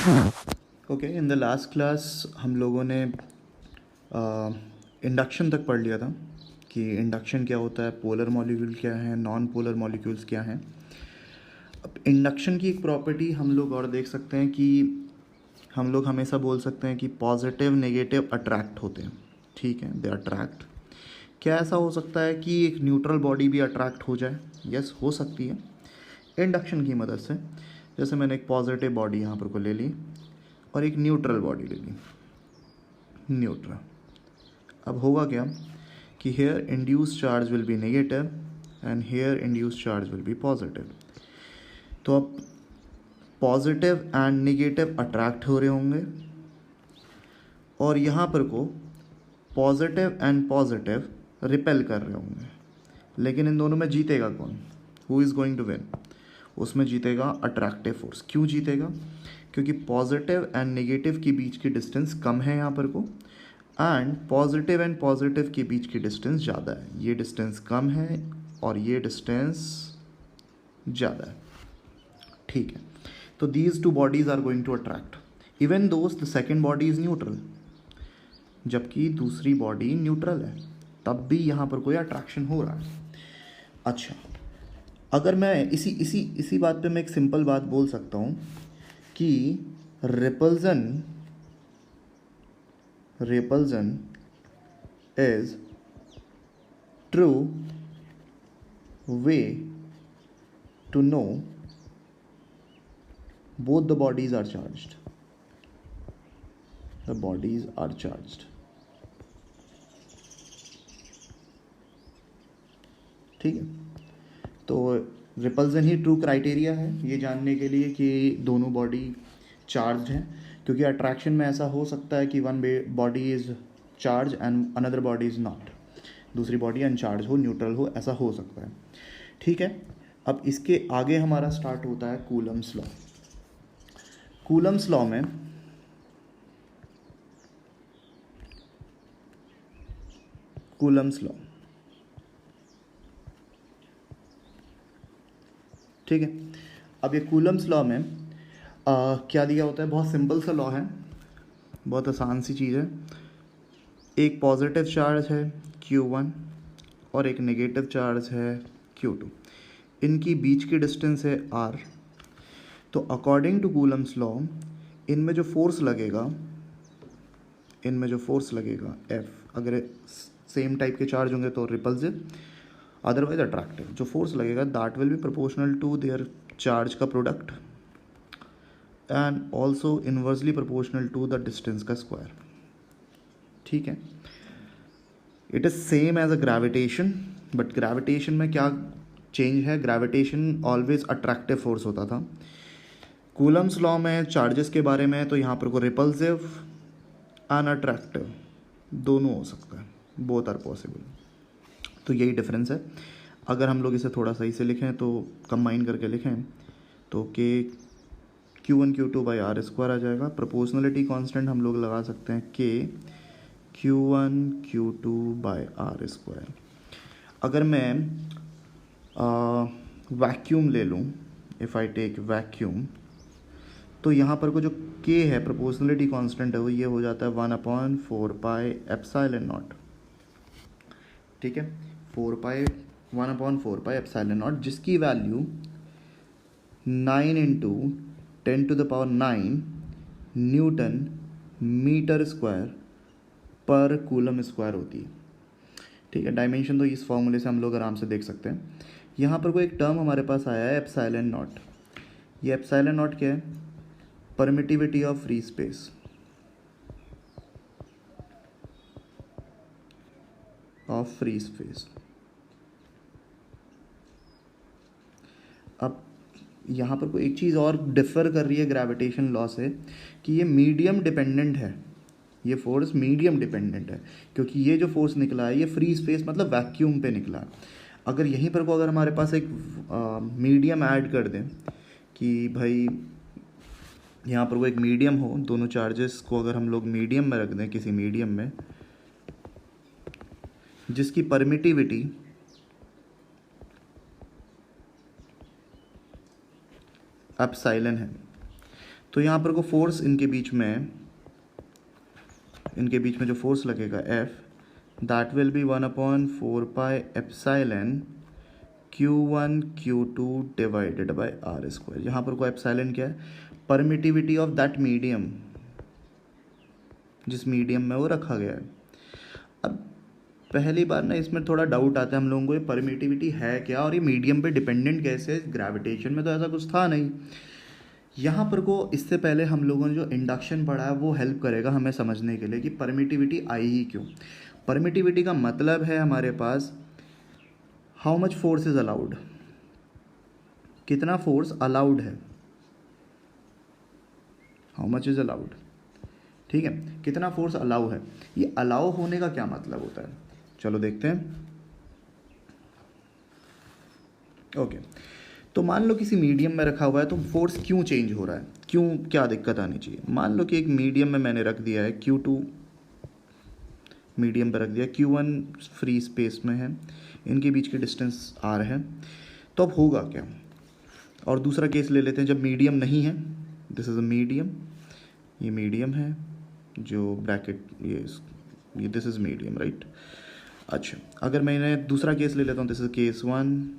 Okay, in the last class हम लोगों ने इंडक्शन तक पढ़ लिया था कि इंडक्शन क्या होता है, पोलर मॉलिक्यूल क्या है, नॉन पोलर मॉलिक्यूल्स क्या हैं। अब इंडक्शन की एक प्रॉपर्टी हम लोग और देख सकते हैं कि हम लोग हमेशा बोल सकते हैं कि पॉजिटिव नेगेटिव अट्रैक्ट होते हैं। ठीक है, दे अट्रैक्ट। क्या ऐसा हो सकता है कि एक न्यूट्रल बॉडी भी अट्रैक्ट हो जाए? यस, हो सकती है इंडक्शन की मदद से। जैसे मैंने एक पॉजिटिव बॉडी यहाँ पर को ले ली और एक न्यूट्रल बॉडी ले ली, न्यूट्रल। अब होगा क्या कि here induced charge will be negative and here induced charge will be positive. तो अब पॉजिटिव एंड नेगेटिव अट्रैक्ट हो रहे होंगे और यहाँ पर को पॉजिटिव एंड पॉजिटिव रिपेल कर रहे होंगे। लेकिन इन दोनों में जीतेगा कौन? Who is going to win? उसमें जीतेगा अट्रैक्टिव फोर्स। क्यों जीतेगा? क्योंकि पॉजिटिव एंड नेगेटिव के बीच की डिस्टेंस कम है यहाँ पर को, एंड पॉजिटिव के बीच की डिस्टेंस ज़्यादा है। ये डिस्टेंस कम है और ये डिस्टेंस ज़्यादा है। ठीक है, तो these two bodies are going to attract even दोस्त the second body is neutral, जबकि दूसरी बॉडी न्यूट्रल है, तब भी यहाँ पर कोई अट्रैक्शन हो रहा है। अच्छा, अगर मैं इसी बात पे मैं एक सिंपल बात बोल सकता हूँ कि repulsion is true way to know both the bodies are charged. The bodies are charged. ठीक है, तो रिपल्जन ही ट्रू क्राइटेरिया है ये जानने के लिए कि दोनों बॉडी चार्ज हैं। क्योंकि अट्रैक्शन में ऐसा हो सकता है कि one body is charge and another body is not, दूसरी बॉडी अनचार्ज हो, न्यूट्रल हो, ऐसा हो सकता है। ठीक है, अब इसके आगे हमारा स्टार्ट होता है कूलम्स लॉ। कूलम्स लॉ में कूलम्स लॉ, ठीक है। अब ये कूलम्स लॉ में क्या दिया होता है? बहुत सिंपल सा लॉ है, बहुत आसान सी चीज़ है। एक पॉजिटिव चार्ज है Q1 और एक नेगेटिव चार्ज है Q2, इनकी बीच की डिस्टेंस है R। तो अकॉर्डिंग टू कूलम्स लॉ इनमें जो फोर्स लगेगा F, अगर सेम टाइप के चार्ज होंगे तो रिपल्सिव, अदरवाइज अट्रैक्टिव। जो फोर्स लगेगा that will be proportional to their charge का product and also inversely proportional to the distance का स्क्वायर। ठीक है, it is same as a gravitation, but gravitation में क्या चेंज है? ग्रेविटेशन ऑलवेज अट्रैक्टिव फोर्स होता था। कूलम्स लॉ में चार्जेस के बारे में तो यहाँ पर को रिपल्सिव एंड अट्रैक्टिव दोनों हो सकता है, बोथ आर पॉसिबल। तो यही डिफरेंस है। अगर हम लोग इसे थोड़ा सही से लिखें तो कंबाइन करके लिखें तो के Q1 Q2 by r square आ जाएगा। प्रोपोर्शनलिटी कांस्टेंट हम लोग लगा सकते हैं के Q1 Q2 by r square. अगर मैं वैक्यूम ले लूँ, इफ़ आई टेक वैक्यूम, तो यहाँ पर को जो के है प्रोपोर्शनलिटी कांस्टेंट है वो ये हो जाता है 1/4 पाई एप्सिलॉन नॉट। ठीक है, 1/4 पाई एप्सिलॉन नॉट, जिसकी value 9 into 10⁹ newton metre square पर कूलम स्क्वायर होती है। ठीक है, डायमेंशन तो इस फॉर्मूले से हम लोग आराम से देख सकते हैं। यहाँ पर कोई एक टर्म हमारे पास आया है एप्सिलॉन नॉट। ये एप्सिलॉन नॉट क्या है? परमिटिविटी ऑफ फ्री स्पेस, अब यहाँ पर कोई एक चीज़ और डिफ़र कर रही है ग्रेविटेशन लॉ से कि ये मीडियम डिपेंडेंट है, ये फोर्स मीडियम डिपेंडेंट है, क्योंकि ये जो फोर्स निकला है ये फ्री स्पेस मतलब वैक्यूम पे निकला है। अगर यहीं पर को अगर हमारे पास एक मीडियम ऐड कर दें कि भाई यहाँ पर वो एक मीडियम हो, दोनों चार्जेस को अगर हम लोग मीडियम में रख दें, किसी मीडियम में जिसकी परमिटिविटी एप्सिलॉन है, तो यहाँ पर को फोर्स इनके बीच में जो फोर्स लगेगा F, that will be 1/4πε Q1 Q2 divided by r square. यहाँ पर को एप्सिलॉन क्या है? परमिटिविटी ऑफ दैट मीडियम, जिस मीडियम में वो रखा गया है। अब पहली बार ना इसमें थोड़ा डाउट आता है हम लोगों को, ये परमिटिविटी है क्या और ये मीडियम पे डिपेंडेंट कैसे है? ग्रेविटेशन में तो ऐसा कुछ था नहीं। यहाँ पर को इससे पहले हम लोगों ने जो इंडक्शन पढ़ा है वो हेल्प करेगा हमें समझने के लिए कि परमिटिविटी आई ही क्यों। परमिटिविटी का मतलब है हमारे पास how much force is allowed, कितना फोर्स अलाउड है, हाउ मच इज अलाउड, ठीक है, कितना फोर्स अलाउ है। ये अलाउ होने का क्या मतलब होता है, चलो देखते हैं। ओके, तो मान लो किसी मीडियम में रखा हुआ है तो फोर्स क्यों चेंज हो रहा है, क्यों, क्या दिक्कत आनी चाहिए। मान लो कि एक मीडियम में मैंने रख दिया है Q2, मीडियम पर रख दिया, Q1 फ्री स्पेस में है, इनके बीच की डिस्टेंस R है, तो अब होगा क्या। और दूसरा केस ले लेते हैं जब मीडियम नहीं है, दिस इज अ मीडियम, ये मीडियम है जो ब्रैकेट ये दिस इज मीडियम, राइट। अच्छा, अगर मैंने दूसरा केस ले लेता हूँ, this is case 1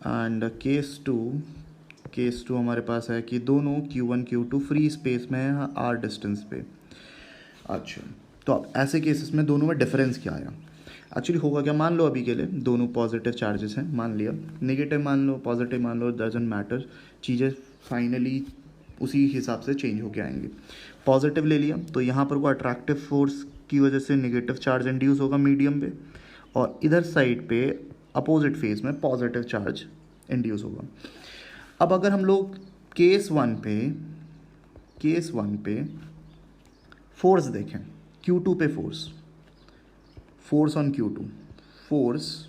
and case 2 हमारे पास है कि दोनों Q1 Q2 फ्री स्पेस में है R डिस्टेंस पे। अच्छा, तो अब ऐसे केसेस में दोनों में डिफरेंस क्या आया। एक्चुअली होगा क्या, मान लो अभी के लिए दोनों पॉजिटिव चार्जेस हैं, मान लिया, नेगेटिव मान लो, पॉजिटिव मान लो, डजंट मैटर, चीज़ें फाइनली उसी हिसाब से चेंज होके आएंगी। पॉजिटिव ले लिया तो यहाँ पर वो अट्रैक्टिव फोर्स की वजह से नेगेटिव चार्ज इंड्यूस होगा मीडियम पे, और इधर साइड पे अपोजिट फेस में पॉजिटिव चार्ज इंड्यूस होगा। अब अगर हम लोग केस वन पे फोर्स देखें, Q2 पे force on Q2, force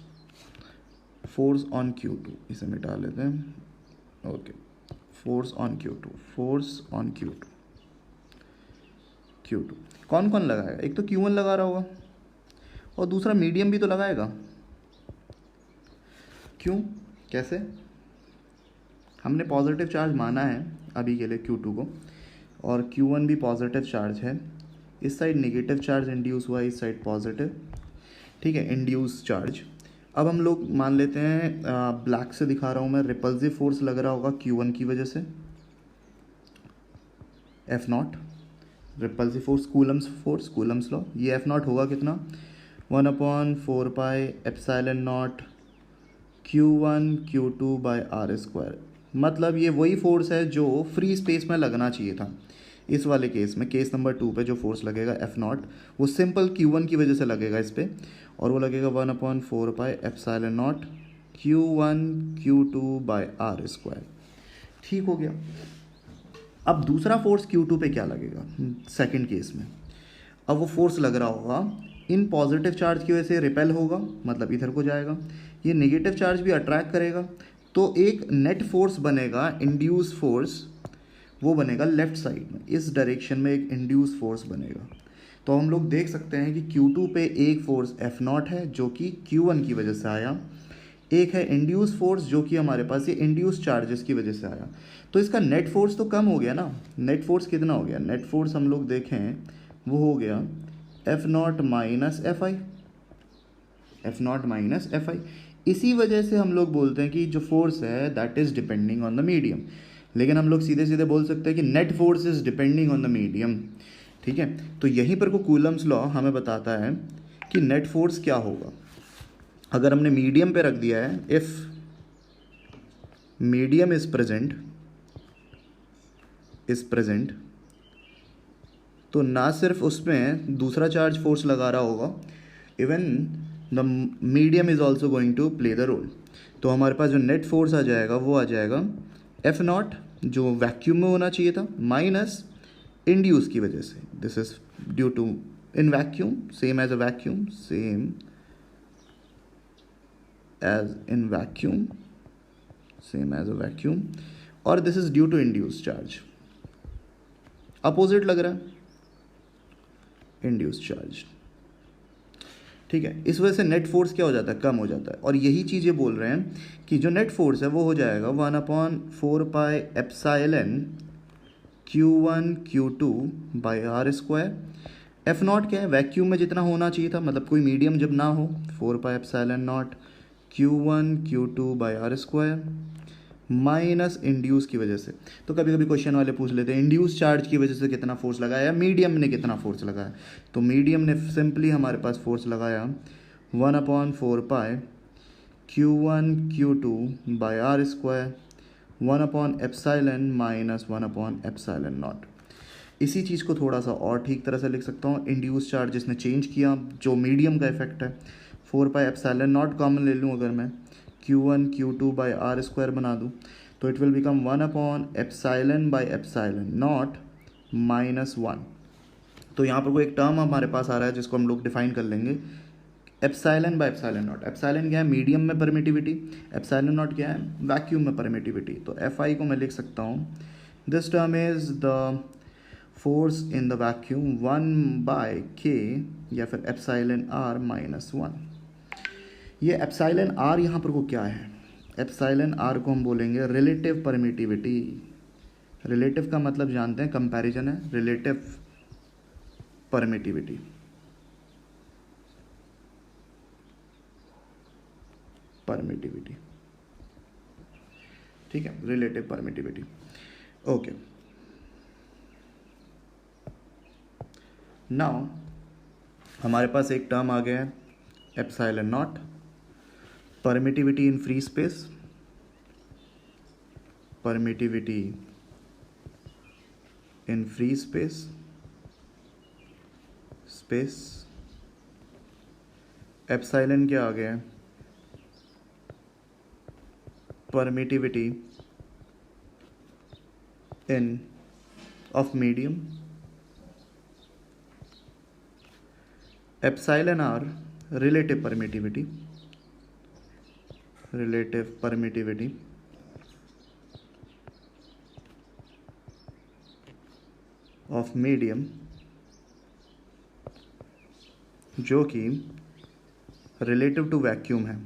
on Q2, इसे मिटा लेते हैं। ओके, फोर्स ऑन Q2 कौन कौन लगाएगा, एक तो Q1 लगा रहा होगा और दूसरा मीडियम भी तो लगाएगा। क्यों, कैसे, हमने पॉजिटिव चार्ज माना है अभी के लिए Q2 को, और Q1 भी पॉजिटिव चार्ज है, इस साइड नेगेटिव चार्ज इंड्यूस हुआ, इस साइड पॉजिटिव, ठीक है, इंड्यूस चार्ज। अब हम लोग मान लेते हैं ब्लैक से दिखा रहा हूँ मैं, रिपल्सिव फोर्स लग रहा होगा Q1 की वजह से, F0, repulsive force Coulomb's law, ये F0 होगा कितना, 1/4πε0 Q1 Q2 bye r square. मतलब ये वही फोर्स है जो फ्री स्पेस में लगना चाहिए था। इस वाले केस में, केस नंबर 2 पे जो फोर्स लगेगा F0, वो सिंपल Q1 की वजह से लगेगा इस पर, और वो लगेगा 1/4πε0 Q1 Q2 bye r square. ठीक हो गया। अब दूसरा फोर्स Q2 पे क्या लगेगा सेकंड केस में, अब वो फोर्स लग रहा होगा इन पॉजिटिव चार्ज की वजह से रिपेल होगा, मतलब इधर को जाएगा, ये नेगेटिव चार्ज भी अट्रैक्ट करेगा, तो एक नेट फोर्स बनेगा, इंड्यूस फोर्स, वो बनेगा लेफ्ट साइड में, इस डायरेक्शन में एक इंड्यूस फोर्स बनेगा। तो हम लोग देख सकते हैं कि Q2 पे एक फोर्स F0 है जो कि Q1 की वजह से आया, एक है इंड्यूस फोर्स जो कि हमारे पास ये इंड्यूस चार्जेस की वजह से आया। तो इसका नेट फोर्स तो कम हो गया ना, नेट फोर्स कितना हो गया, नेट फोर्स हम लोग देखें वो हो गया F0 माइनस Fi। इसी वजह से हम लोग बोलते हैं कि जो फोर्स है that is depending on the medium, लेकिन हम लोग सीधे सीधे बोल सकते हैं कि net force is depending on the medium. ठीक है, तो यहीं पर को कूलम्स लॉ हमें बताता है कि नेट फोर्स क्या होगा। अगर हमने मीडियम पे रख दिया है, इफ मीडियम इज प्रेजेंट, तो ना सिर्फ उसमें दूसरा चार्ज फोर्स लगा रहा होगा, even the medium is also going to play the role. तो हमारे पास जो नेट फोर्स आ जाएगा वो आ जाएगा F0 जो वैक्यूम में होना चाहिए था, माइनस इंड्यूस की वजह से, this is due to in vacuum, same as a vacuum, और this is due to induce charge. Opposite लग रहा है, इंड्यूस चार्ज। ठीक है, इस वजह से नेट फोर्स क्या हो जाता है, कम हो जाता है। और यही चीज़ ये बोल रहे हैं कि जो नेट फोर्स है वो हो जाएगा 1/4πε Q1 Q2 by r square. F naught क्या है, वैक्यूम में जितना होना चाहिए था, मतलब कोई मीडियम जब ना हो, 4 pi epsilon naught Q1 Q2 by r square minus induced की वजह से। तो कभी कभी क्वेश्चन वाले पूछ लेते हैं इंड्यूस चार्ज की वजह से कितना फोर्स लगाया, या मीडियम ने कितना फोर्स लगाया। तो मीडियम ने सिंपली हमारे पास फोर्स लगाया 1/4 pi Q1 Q2 by r square one by epsilon minus one by epsilon nought. इसी चीज़ को थोड़ा सा और ठीक तरह से लिख सकता हूँ, इंड्यूस चार्ज जिसने चेंज किया, जो मीडियम का इफेक्ट है, 4 पाई एप्सिलॉन नॉट कॉमन ले लूँ अगर मैं, Q1 Q2 by r square बना दूँ, तो it will become one by epsilon by epsilon nought minus 1। तो यहाँ पर कोई एक टर्म हमारे पास आ रहा है जिसको हम लोग डिफाइन कर लेंगे, epsilon by epsilon not. Epsilon क्या है, मीडियम में परमिटिविटी, एप्सिलॉन नॉट क्या है, वैक्यूम में परमिटिविटी। तो एफ आई को मैं लिख सकता हूँ, this term is the force in the vacuum 1/k या फिर एप्सिलॉन आर माइनस 1। ये एप्सिलॉन आर यहाँ पर को क्या है, एप्सिलॉन आर को हम बोलेंगे रिलेटिव परमिटिविटी। रिलेटिव का मतलब जानते हैं, कंपैरिजन है, रिलेटिव परमिटिविटी। परमिटिविटी, ठीक है, रिलेटिव परमिटिविटी। ओके, नाउ हमारे पास एक टर्म आ गया है epsilon naught, permittivity in free space, permittivity in free space, epsilon क्या आ गया है, permittivity in of medium, epsilon r relative permittivity of medium, जो कि रिलेटिव टू वैक्यूम है,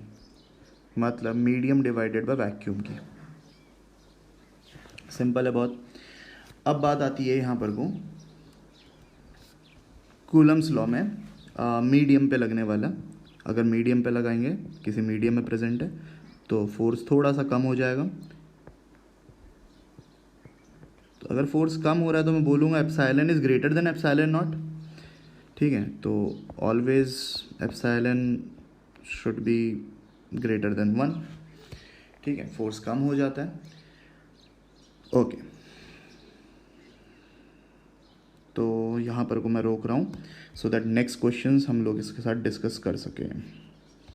मतलब मीडियम डिवाइडेड बाय वैक्यूम की। सिंपल है बहुत। अब बात आती है यहाँ पर को कूलम्स लॉ में, मीडियम पे लगने वाला। अगर मीडियम पे लगाएंगे, किसी मीडियम में प्रेजेंट है, तो फोर्स थोड़ा सा कम हो जाएगा। तो अगर फोर्स कम हो रहा है तो मैं बोलूँगा epsilon is greater than epsilon not, ठीक है। तो always epsilon should be greater than 1, ठीक है, फोर्स कम हो जाता है। ओके, तो यहाँ पर को मैं रोक रहा हूँ सो दैट नेक्स्ट क्वेश्चंस हम लोग इसके साथ डिस्कस कर सकें।